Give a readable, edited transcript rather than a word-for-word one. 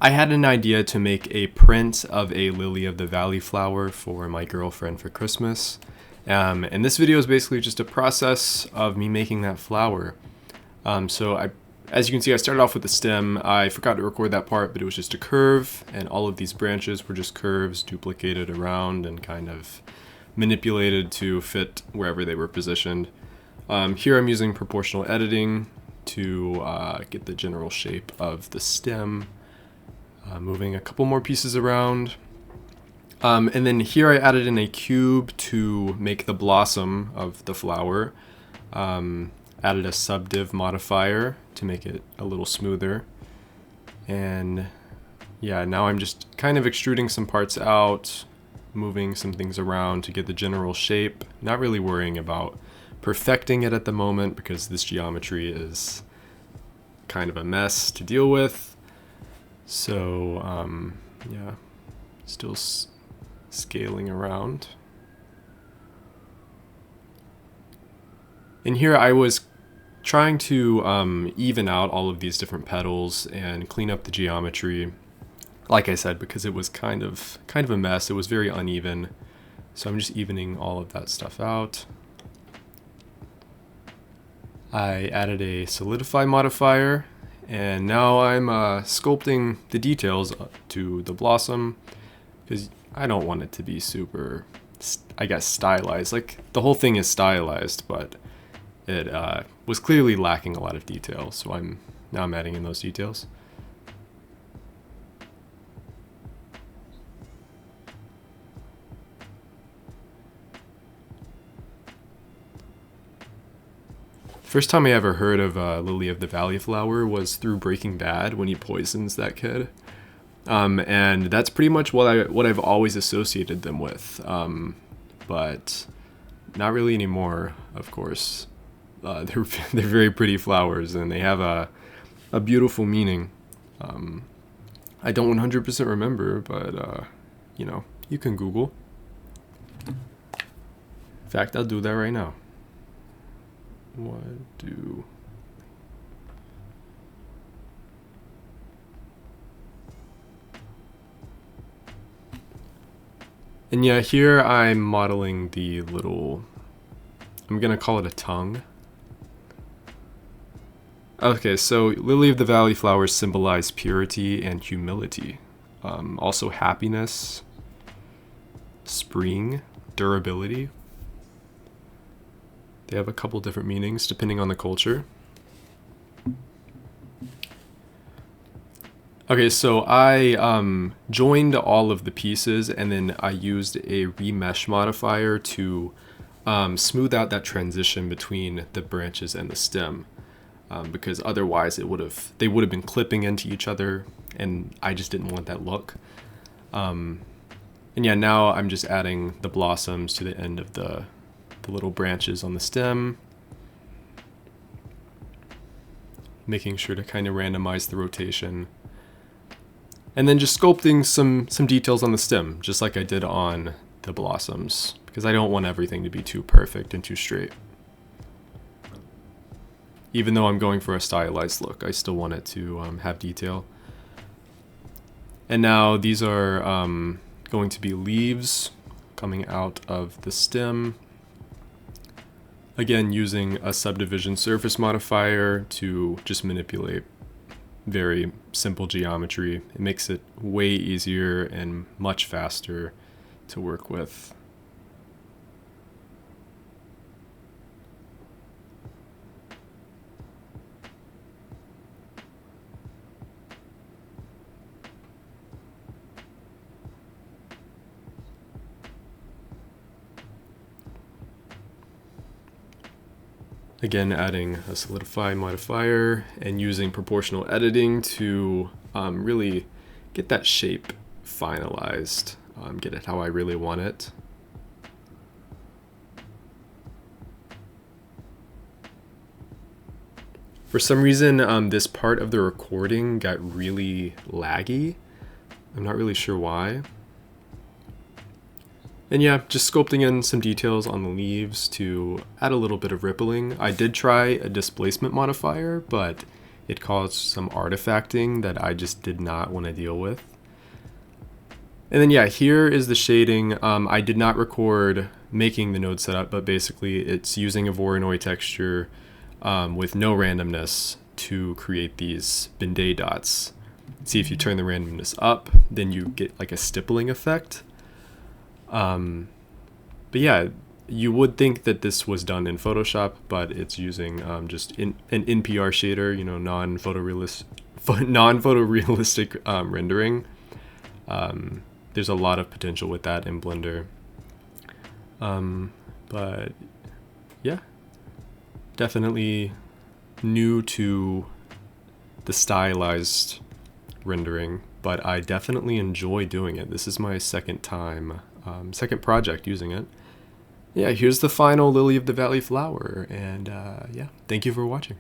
I had an idea to make a print of a lily of the valley flower for my girlfriend for Christmas. And this video is basically just a process of me making that flower. As you can see, I started off with the stem. I forgot to record that part, but it was just a curve, and all of these branches were just curves duplicated around and kind of manipulated to fit wherever they were positioned. Here I'm using proportional editing to get the general shape of the stem. Moving a couple more pieces around. And then here I added in a cube to make the blossom of the flower. Added a subdiv modifier to make it a little smoother. And yeah, now I'm just kind of extruding some parts out, moving some things around to get the general shape. Not really worrying about perfecting it at the moment because this geometry is kind of a mess to deal with. So, yeah, still scaling around. In here, I was trying to even out all of these different petals and clean up the geometry. Like I said, because it was kind of a mess. It was very uneven. So I'm just evening all of that stuff out. I added a solidify modifier. And now I'm sculpting the details to the blossom because I don't want it to be super, I guess, stylized. Like, the whole thing is stylized, but it was clearly lacking a lot of detail. So now I'm adding in those details. First time I ever heard of Lily of the Valley flower was through Breaking Bad when he poisons that kid. And that's pretty much what I've always associated them with. But not really anymore, of course. They're very pretty flowers and they have a beautiful meaning. I don't 100% remember, but you know, you can Google. In fact, I'll do that right now. And yeah, here I'm modeling the little, I'm gonna call it a tongue. Okay, so Lily of the Valley flowers symbolize purity and humility. Also happiness, spring, durability. They have a couple different meanings depending on the culture. Okay, so I joined all of the pieces and then I used a remesh modifier to smooth out that transition between the branches and the stem. Because otherwise they would have been clipping into each other and I just didn't want that look. And yeah, now I'm just adding the blossoms to the end of the little branches on the stem, making sure to kind of randomize the rotation, and then just sculpting some details on the stem, just like I did on the blossoms, because I don't want everything to be too perfect and too straight. Even though I'm going for a stylized look, I still want it to have detail. And now these are going to be leaves coming out of the stem. Again, using a subdivision surface modifier to just manipulate very simple geometry. It makes it way easier and much faster to work with. Again, adding a solidify modifier and using proportional editing to really get that shape finalized, get it how I really want it. For some reason, this part of the recording got really laggy. I'm not really sure why. And yeah, just sculpting in some details on the leaves to add a little bit of rippling. I did try a displacement modifier, but it caused some artifacting that I just did not want to deal with. And then yeah, here is the shading. I did not record making the node setup, but basically it's using a voronoi texture with no randomness to create these benday dots. See, if you turn the randomness up, then you get like a stippling effect. But yeah, you would think that this was done in Photoshop, but it's using just an NPR shader, you know, non-photorealistic rendering. There's a lot of potential with that in Blender. But yeah, definitely new to the stylized rendering, but I definitely enjoy doing it. This is my second project using it. Yeah, here's the final Lily of the Valley flower, and yeah, thank you for watching.